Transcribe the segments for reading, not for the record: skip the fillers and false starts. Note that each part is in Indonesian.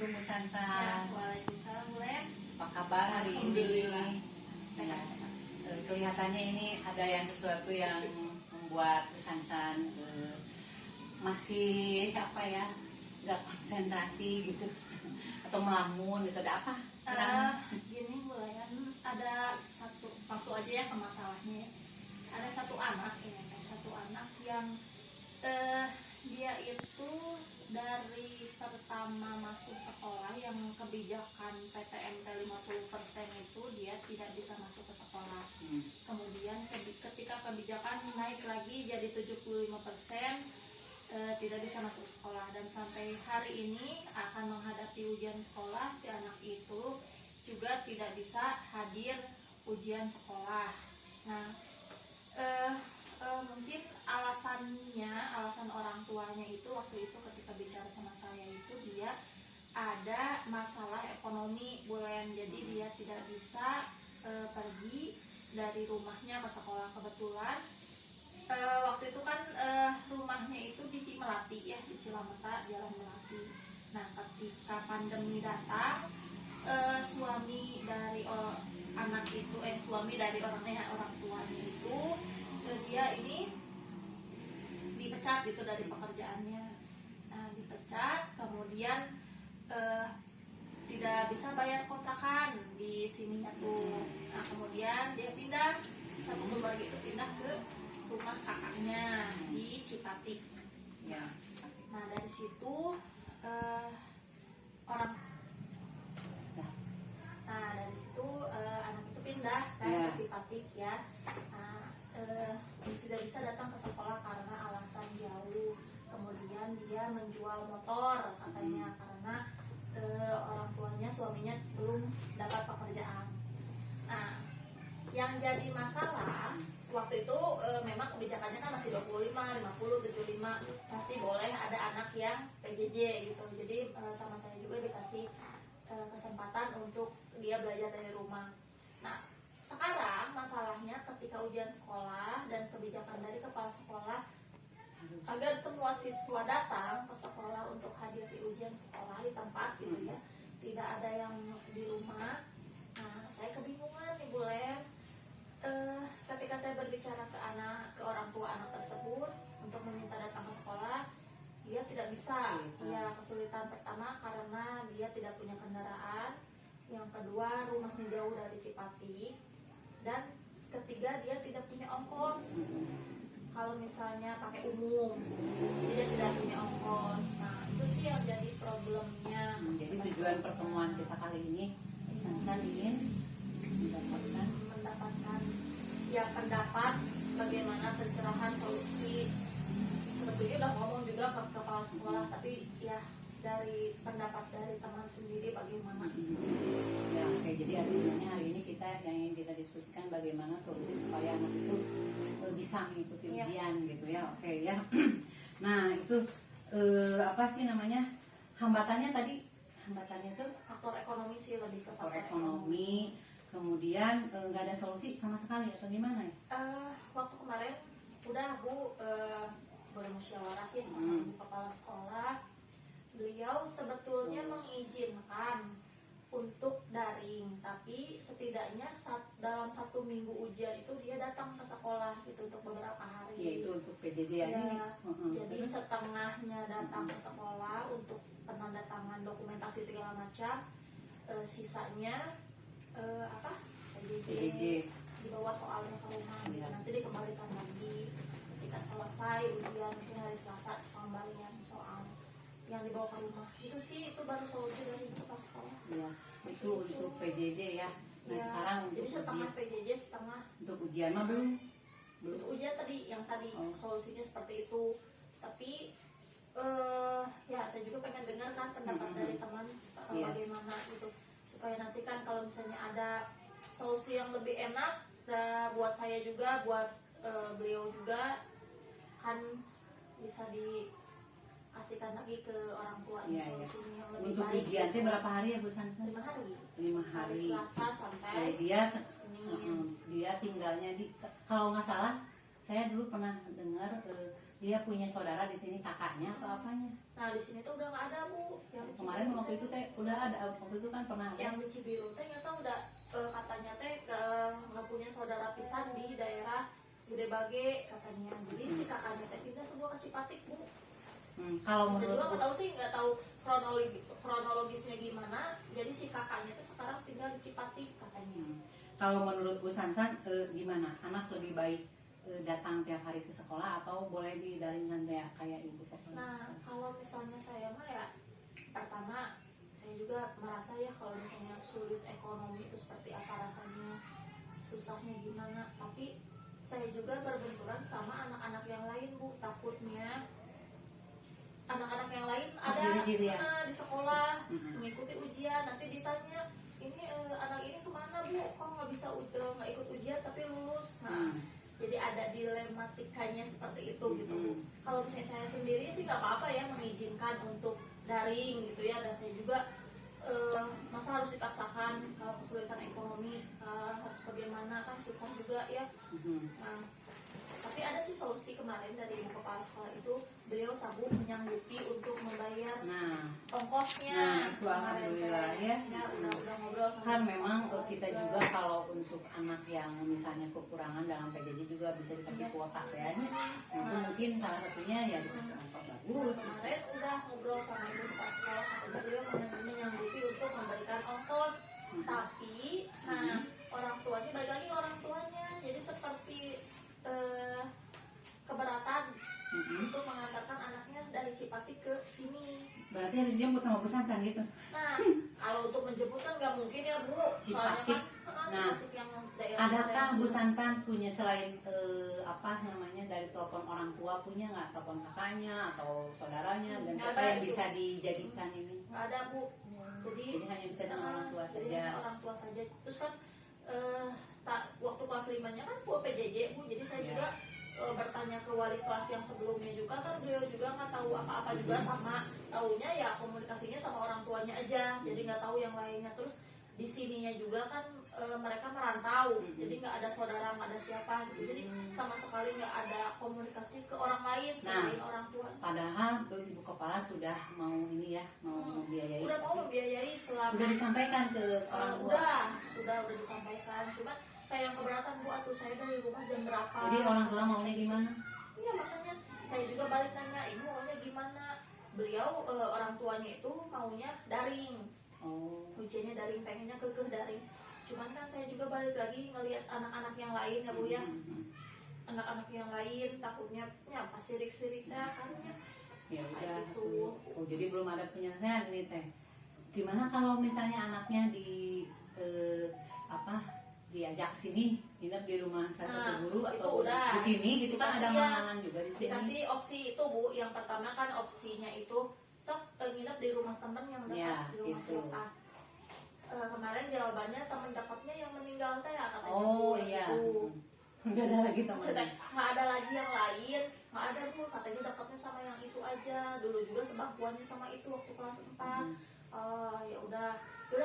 Assalamualaikum Bu Sansa. Waalaikumsalam Bu Len. Apa kabar hari ini? Alhamdulillah. Ya, Sehat-sehat. kelihatannya ini ada yang sesuatu yang membuat Bu Sansa masih apa ya, nggak konsentrasi gitu atau melamun gitu. Ada apa? Gini Bu Len, ada satu, langsung aja ya ke masalahnya. Ada satu anak yang dia itu dari pertama masuk sekolah yang kebijakan PTMT 50% itu dia tidak bisa masuk ke sekolah. Kemudian ketika kebijakan naik lagi jadi 75%, tidak bisa masuk sekolah, dan sampai hari ini akan menghadapi ujian sekolah. Si anak itu juga tidak bisa hadir ujian sekolah. Nah, mungkin alasan orang tuanya itu waktu itu ketika bicara sama saya itu dia ada masalah ekonomi bulan, jadi dia tidak bisa pergi dari rumahnya ke sekolah. Kebetulan waktu itu kan rumahnya itu di Cimelati ya, di Cilameta, Jalan Melati. Nah, ketika pandemi datang, suami dari orang tuanya itu dia ini dipecat gitu dari pekerjaannya. Nah, dipecat, kemudian tidak bisa bayar kontrakan di sininya tuh. Nah, kemudian dia pindah, satu keluarga itu pindah ke rumah kakaknya di Cipatik. Ya. Nah, dari situ orang Nah, dari situ anak itu pindah kan ke Cipatik ya. Nah, tidak bisa datang ke sekolah karena alasan jauh. Kemudian dia menjual motor katanya karena orang tuanya, suaminya belum dapat pekerjaan. Nah, yang jadi masalah waktu itu memang kebijakannya kan masih 25, 50, 75 masih boleh ada anak yang PJJ gitu. Jadi sama saya juga dikasih kesempatan untuk dia belajar dari rumah. Nah, sekarang masalahnya ketika ujian sekolah dan kebijakan dari kepala sekolah agar semua siswa datang ke sekolah untuk hadir di ujian sekolah di tempat gitu ya, tidak ada yang di rumah. Nah, saya kebingungan nih Bu Len. Ketika saya berbicara ke orang tua anak tersebut untuk meminta datang ke sekolah, dia tidak bisa. Ya, kesulitan pertama karena dia tidak punya kendaraan, yang kedua rumahnya jauh dari Cipatik, dan ketiga dia tidak punya ongkos. Kalau misalnya pakai umum, dia tidak punya ongkos. Nah, itu sih yang jadi problemnya. Jadi tujuan pertemuan kita kali ini Sansa ingin mendapatkan ya pendapat bagaimana pencerahan solusi. Sebetulnya udah ngomong juga ke kepala sekolah, tapi ya dari pendapat dari teman sendiri bagaimana. Ya, oke. Jadi artinya hari ini kita yang ingin kita diskusikan bagaimana solusi supaya anak itu bisa mengikuti ujian gitu ya. Oke ya. Nah, itu apa sih namanya? Hambatannya itu Faktor ekonomi sih, lebih ke faktor ekonomi. Kemudian nggak ada solusi sama sekali atau gimana ya? Waktu kemarin udah Bu boleh musyawarahin sama ibu kepala sekolah. Beliau sebetulnya mengizinkan untuk daring, tapi setidaknya dalam 1 minggu ujian itu dia datang ke sekolah gitu untuk beberapa hari. Ya, itu untuk PJJ ya. Jadi setengahnya datang ke sekolah untuk penandatangan dokumentasi segala macam, sisanya PJJ dibawa soalnya ke rumah gitu. Nanti dikembalikan lagi ketika selesai ujian, mungkin hari Selasa pengembalian soal yang dibawa ke rumah. Itu sih, itu baru solusi dari kepala sekolah. Iya, itu untuk PJJ ya. Nah, sekarang untuk jadi setengah PJJ, setengah untuk ujian mah belum. Untuk ujian yang tadi solusinya seperti itu. Tapi ya saya juga pengen dengar kan pendapat dari teman bagaimana gitu, supaya nanti kan kalau misalnya ada solusi yang lebih enak buat saya juga, buat beliau juga, kan bisa dikasihkan lagi ke orang tua solusinya yang lebih untuk baik. Untuk ujian itu berapa hari ya Bu Sansa? 5 hari. 5 hari. Selasa sampai dia tinggalnya di, kalau nggak salah saya dulu pernah dengar dia punya saudara di sini, kakaknya atau apanya? Nah di sini tuh udah nggak ada Bu. Yang di Kemarin Cibiru waktu itu teh udah ada, waktu itu kan pernah ada. yang di Cibiru teh nyata udah katanya teh nggak punya saudara pisan di daerah Gede Bage katanya. Jadi si kakaknya teh pindah semua ke Cipatik Bu. Kalau Saya juga menurut nggak tahu kronologisnya gimana. Jadi si kakaknya tuh sekarang tinggal di Cipatik katanya. kalau menurut Bu Sansan gimana? Anak lebih baik datang tiap hari ke sekolah atau boleh di daringan kayak ibu pokoknya? Nah kalau misalnya saya mah ya pertama saya juga merasa ya kalau misalnya sulit ekonomi itu seperti apa rasanya, susahnya gimana. Tapi saya juga berbenturan sama anak-anak yang lain Bu. Takutnya anak-anak yang lain ada Diri-diri ya? di sekolah mengikuti ujian, nanti ditanya ini anak ini kemana Bu, kok nggak ikut ujian tapi lulus. Nah jadi ada dilematikanya seperti itu gitu Bu. Kalau misalnya saya sendiri sih nggak apa-apa ya mengizinkan untuk daring gitu ya, dan saya juga masa harus dipaksakan kalau kesulitan ekonomi harus bagaimana, kan susah juga ya. Nah tapi ada sih solusi kemarin dari ibu kepala sekolah itu, beliau sanggup menyanggupi untuk membayar ongkosnya. Itu alhamdulillah ya. Udah ngobrol sama Kan ibu memang kepala kita sekolah juga kalau untuk anak yang misalnya kekurangan dalam PJJ juga bisa dikasih kuota ya. Itu mungkin salah satunya ya dikasih ongkos bagus. Kemarin udah ngobrol sama ibu kepala sekolah, beliau menyanggupi untuk memberikan ongkos. Tapi nah orang tuanya, balik lagi ke orang tuanya, jadi seperti keberatan untuk mengantarkan anaknya dari Cipatik ke sini. Berarti harus dijemput sama Bu Sansan gitu. Nah kalau untuk menjemput kan nggak mungkin ya Bu, soalnya Cipatik. kan Nah, Cipatik yang daerah adakah Bu Cipatik. Sansan punya selain apa namanya dari telepon orang tua, punya nggak telepon kakaknya atau saudaranya dan Nggak siapa ada yang itu. bisa dijadikan ini? Nggak ada Bu. Jadi hanya bisa dengan orang tua jadi saja. hanya orang tua saja. Terus kan waktu kelas 5-nya kan full PJJ Bu, jadi saya juga bertanya ke wali kelas yang sebelumnya juga, kan beliau juga nggak tahu apa-apa juga, sama taunya ya komunikasinya sama orang tuanya aja, jadi nggak tahu yang lainnya. Terus di sininya juga kan mereka merantau, jadi nggak ada saudara, nggak ada siapa gitu. Jadi sama sekali nggak ada komunikasi ke orang lain selain orang tua. Padahal ibu kepala sudah mau ini ya, mau membiayai. Udah mau membiayai selama. Udah disampaikan ke orang tua. Udah disampaikan. Cuma kayak yang keberatan Bu, atuh saya dari rumah jam berapa? Jadi orang tua maunya gimana? Iya makanya saya juga balik nanya, ibu maunya gimana? Beliau orang tuanya itu maunya daring. Ujiannya daring, pengennya kekeh daring. Cuman kan saya juga balik lagi ngelihat anak-anak yang lain ya Bu ya. Anak-anak yang lain takutnya ya pas sirik-siriknya kan ya udah gitu. Jadi belum ada penyelesaian nih Teh. Gimana kalau misalnya anaknya di diajak ke sini nginep di rumah salah satu guru atau udah di sini gitu kan, ada makanan juga di sini. Dikasih opsi itu Bu, yang pertama kan opsinya itu sok nginep di rumah temen yang dekat, di rumah siapa. Kemarin jawabannya teman dekatnya yang meninggal teh ya katanya. Iya. Nggak ada lagi teman. Nggak ada lagi yang lain, nggak ada Bu, katanya dekatnya sama yang itu aja. Dulu juga sebangkuannya sama itu waktu kelas 4. Ya udah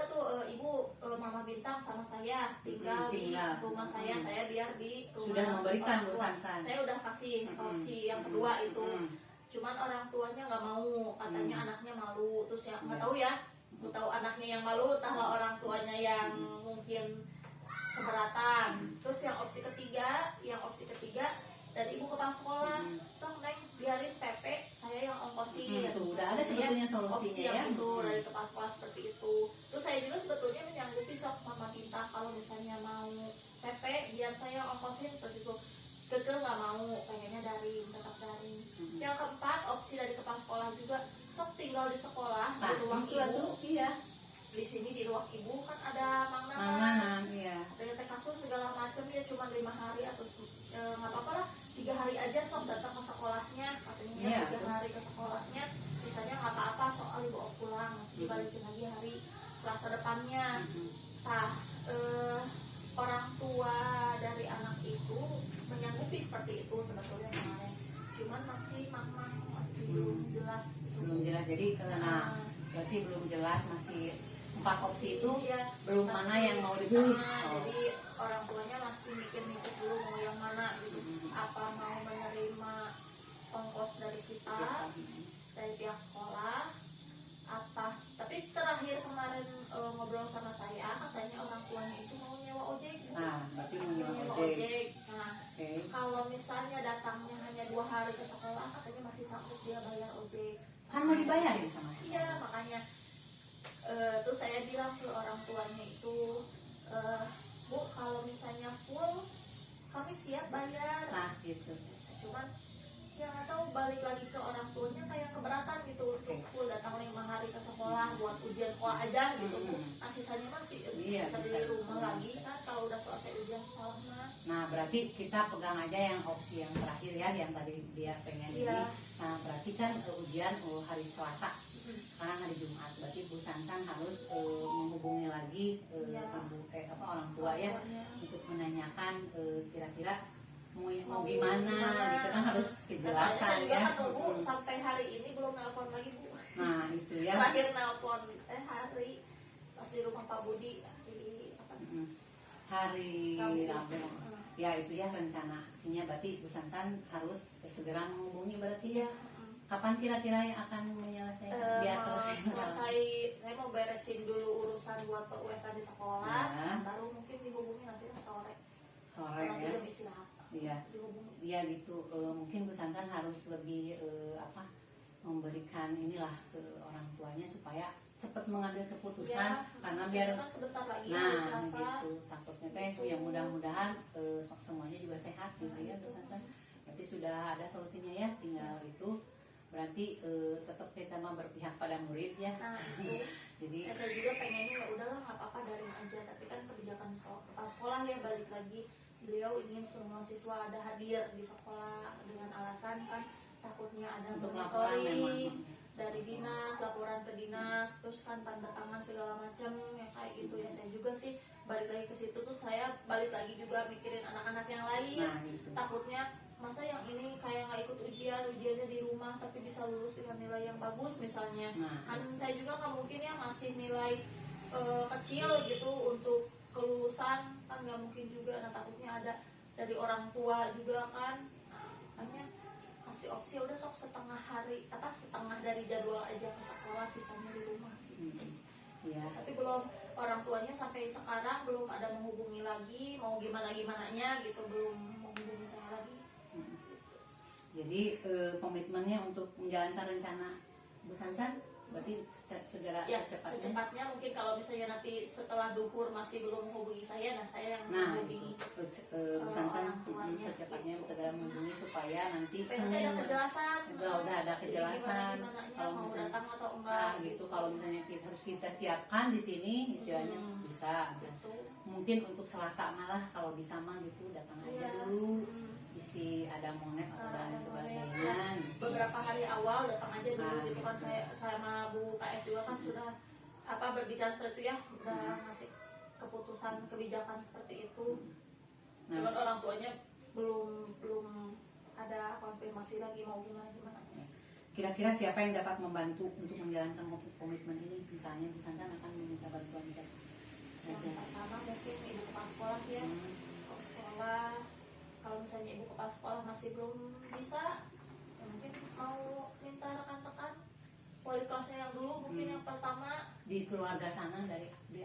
tuh ibu Mama Bintang sama saya tinggal di rumah saya biar di rumah. Sudah memberikan Bu Sansan. Saya udah kasih opsi yang kedua itu. Cuman orang tuanya nggak mau, katanya anaknya malu. Terus ya nggak tahu ya, nggak tahu anaknya yang malu, entahlah orang tuanya yang mungkin keberatan. Terus yang opsi ketiga dari ibu kepala sekolah, sok neng biarin PP saya yang ongkosin. Udah ada sebetulnya solusinya opsi ya. yang itu dari kepala sekolah seperti itu. Terus saya juga sebetulnya menyanggupi sok Mama Bintang kalau misalnya mau PP biar saya ongkosin seperti itu. Keke nggak mau, pengennya daring, tetap daring. Yang keempat opsi dari kepala sekolah juga, sok tinggal di sekolah di ruang ibu. Iya. Di sini di ruang ibu kan ada makanan, iya. Ada teh kasur segala macam ya, cuma 5 hari atau nggak apa-apa lah, 3 hari aja sok datang ke sekolahnya, katanya 3 hari ke sekolahnya, sisanya nggak apa-apa soal dibawa pulang, dibalikin lagi hari Selasa depannya. Nah orang tua dari anak itu menyanggupi seperti itu sebetulnya kemarin, cuman masih belum jelas gitu. Belum jelas, jadi karena berarti belum jelas, masih 4 opsi itu ya, belum masih, mana yang mau dipilih. Jadi orang tuanya masih mikir-mikir dulu mau yang mana gitu. Apa mau menerima hari ke sekolah katanya masih sanggup dia bayar ojek. Kan mau dibayarin sama si Iya, makanya terus saya bilang ke orang tuanya itu, Bu, kalau misalnya full kami siap bayar. nah gitu. Cuman ya nggak tahu, balik lagi ke orang tuanya kayak keberatan gitu untuk full datang 5 hari ke sekolah buat ujian sekolah aja gitu. Nah sisanya masih Iya, bisa bisa. di rumah lagi kan kalau udah selesai ujian sekolah mah. Nah berarti kita pegang aja yang opsi yang terakhir ya, yang tadi dia pengen ini. Iya. Nah berarti kan ujian hari Selasa, sekarang hari Jumat, berarti Bu Sansan harus menghubungi lagi Iya. orang tua ya, Tuanya. untuk menanyakan kira-kira mau Mau gimana gitu kan, harus Saya kejelasan juga ya. kan nunggu sampai hari ini belum nelpon lagi, Bu. Nah itu ya. Terakhir nelpon hari pas di rumah Pak Budi di apa? Hari Rabu. Rabu. Ya itu ya rencananya, berarti Bu Sansan harus segera menghubungi berarti ya. Iya. Kapan kira-kira yang akan menyelesaikan biar selesai? Saya mau beresin dulu urusan buat peruesan di sekolah, Ya. baru mungkin dihubungi nanti sore. Sore Nanti ya. jam istirahat. Iya. Dihubungi. Iya gitu. Mungkin Bu Sansan harus lebih memberikan inilah ke orang tuanya supaya cepat mengambil keputusan, Ya, karena soalnya biar kan sebentar lagi hari nah Selasa. gitu, takutnya teh Gitu. ya mudah-mudahan semuanya juga sehat gitu Nah, ya gitu. Bu Sansan. Berarti sudah ada solusinya ya, tinggal itu berarti tetap kita mah berpihak pada murid ya. Nah, itu. Jadi Saya juga pengennya ya udahlah nggak apa-apa daring aja, tapi kan kebijakan kepala sekolah ya balik lagi, beliau ingin semua siswa ada hadir di sekolah dengan alasan kan takutnya ada untuk laporan monitoring memang. dari dinas, laporan ke dinas, terus kan tanda tangan segala macam ya kayak gitu ya. Saya juga sih balik lagi ke situ, terus saya balik lagi juga mikirin anak-anak yang lain. Nah gitu. Takutnya masa yang ini kayak nggak ikut ujiannya di rumah tapi bisa lulus dengan nilai yang bagus misalnya. Nah, Kan saya juga nggak mungkin ya masih nilai kecil gitu untuk kelulusan, kan nggak mungkin juga. Nah takutnya ada dari orang tua juga kan. Nah, makanya kasih opsi udah sok setengah dari jadwal aja ke sekolah, sisanya di rumah. Iya. Tapi belum, orang tuanya sampai sekarang belum ada menghubungi lagi, mau gimananya gitu, belum menghubungi saya lagi. Jadi komitmennya untuk menjalankan rencana Bu Sansan berarti segera Ya, secepatnya. secepatnya mungkin kalau misalnya nanti setelah duhur masih belum menghubungi saya, nah saya yang Nah, menghubungi. Bu Sansan orang tuanya. secepatnya segera menghubungi supaya nanti Pengen ada kejelasan. udah ada Jadi kejelasan. gimana Kalau mau misalnya datang atau nah enggak gitu, kalau misalnya harus kita siapkan di sini istilahnya bisa. gitu. Mungkin untuk Selasa malah kalau bisa mah gitu datang aja Iya. dulu, isi ada monet atau dan Ada sebagainya. Beberapa hari awal datang aja dulu Nah, gitu kan, saya sama Bu KS juga kan sudah berbicara seperti itu ya, udah ngasih keputusan kebijakan seperti itu. Nah, Cuman orang tuanya belum ada konfirmasi lagi mau gimana. kira-kira siapa yang dapat membantu untuk menjalankan komitmen ini? Misalnya Bu Sansan akan meminta bantuan siapa? Yang pertama mungkin ibu kepala sekolah ya, kepala sekolah. Kalau misalnya ibu kepala sekolah masih belum bisa, ya mungkin mau minta rekan-rekan wali kelasnya yang dulu mungkin yang pertama. Di keluarga sana di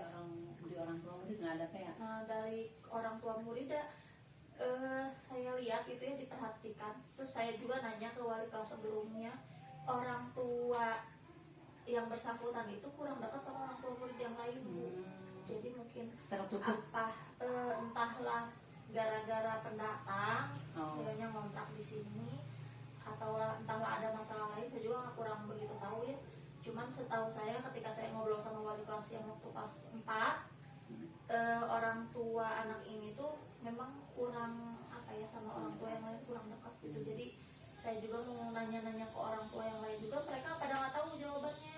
orang tua murid nggak ada kayak. Nah dari orang tua murid saya lihat itu ya diperhatikan. Terus saya juga nanya ke wali kelas sebelumnya, orang tua yang bersangkutan itu kurang dekat sama orang tua murid yang lain, Bu. Jadi mungkin Tertutup. entahlah gara-gara pendatang Oh. dianya ngontrak di sini, atau entahlah ada masalah lain, saya juga kurang begitu tahu ya. Cuman setahu saya ketika saya ngobrol sama wali kelas yang waktu kelas 4, orang tua anak ini tuh memang kurang sama orang tua yang lain kurang dekat gitu. Jadi saya juga mau nanya-nanya ke orang tua yang lain juga, mereka pada nggak tahu jawabannya.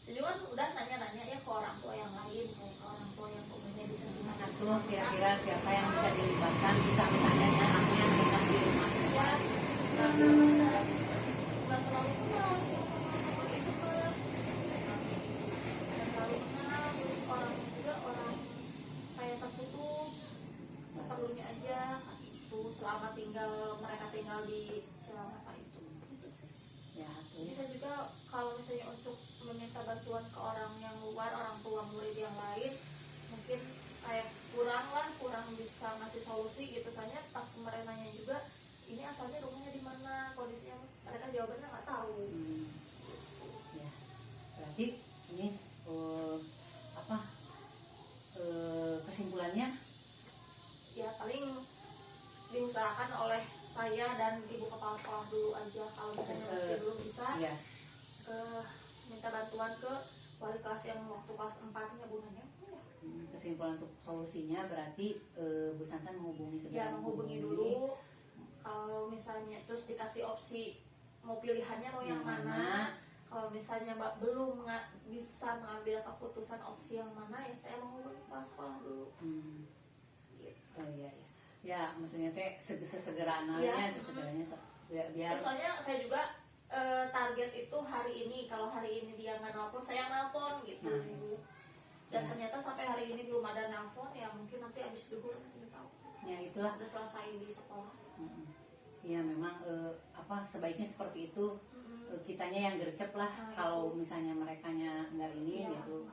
Saya juga udah nanya-nanya ya ke orang tua yang lain, kayak ke orang tua yang umumnya bisa gimana. Satu kira-kira siapa yang bisa dilibatkan, bisa misalnya ya anaknya sedang di rumah semua. Nggak terlalu kenal sama itu kan, nggak terlalu kenal. Terus orangnya juga orang kayak tertutup, seperlunya aja itu selama mereka tinggal di Cilamata itu sih. Ya, Jadi saya juga kalau misalnya untuk meminta bantuan ke orang yang luar, orang tua murid yang lain, mungkin kayak kurang bisa ngasih solusi gitu. Soalnya pas kemarin nanya juga ini asalnya rumahnya di mana, kondisinya mereka jawabannya nggak tahu. Ya, berarti ini apa kesimpulannya? Ya paling diusahakan oleh saya dan ibu kepala sekolah dulu aja, kalau misalnya masih belum bisa Ya, minta bantuan ke wali kelas yang waktu kelas 4-nya Bu Nanya. kesimpulan untuk solusinya berarti Bu Sansan menghubungi Ya menghubungi dulu, kalau misalnya terus dikasih opsi mau pilihannya mau yang mana. Kalau misalnya Mbak belum bisa mengambil keputusan opsi yang mana, ya saya menghubungi kepala sekolah dulu. Oh iya ya. Ya, maksudnya teh sesegeranya biar Soalnya saya juga target itu hari ini. Kalau hari ini dia nggak nelpon, saya nelpon gitu. Dan ternyata sampai hari ini belum ada nelpon, ya mungkin nanti habis duhur kita tahu. Ya itulah. Udah selesai di sekolah. Ya memang sebaiknya seperti itu. Kitanya yang gercep lah kalau misalnya merekanya nggak ini gitu.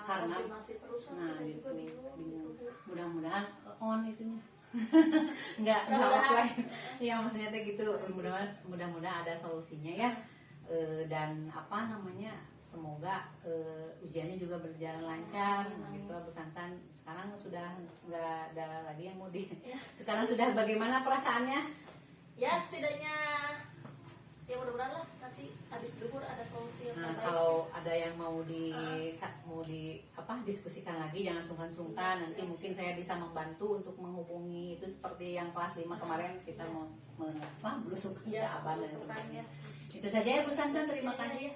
Karena masih terus kita juga bingung. Mudah-mudahan on itunya. nggak offline. Ya maksudnya teh gitu. Mudah-mudahan ada solusinya ya. Dan semoga ujiannya juga berjalan lancar gitu. Bu Sansan sekarang sudah nggak ada lagi yang mau sekarang sudah bagaimana perasaannya? Ya setidaknya ya mudah-mudahan lah nanti habis duhur ada solusi yang terbaik. Kalau ada yang mau diskusikan lagi, jangan sungkan-sungkan. Nanti mungkin saya bisa membantu untuk menghubungi itu seperti yang kelas 5 kemarin kita mau belusuk abang dan sebagainya. Itu saja ya Bu Sansan, terima kasih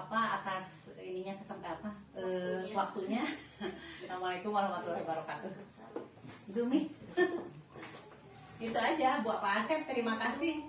atas ininya waktunya. Assalamualaikum warahmatullahi wabarakatuh. Itu Mi. Itu aja buat Pak Asep, terima kasih.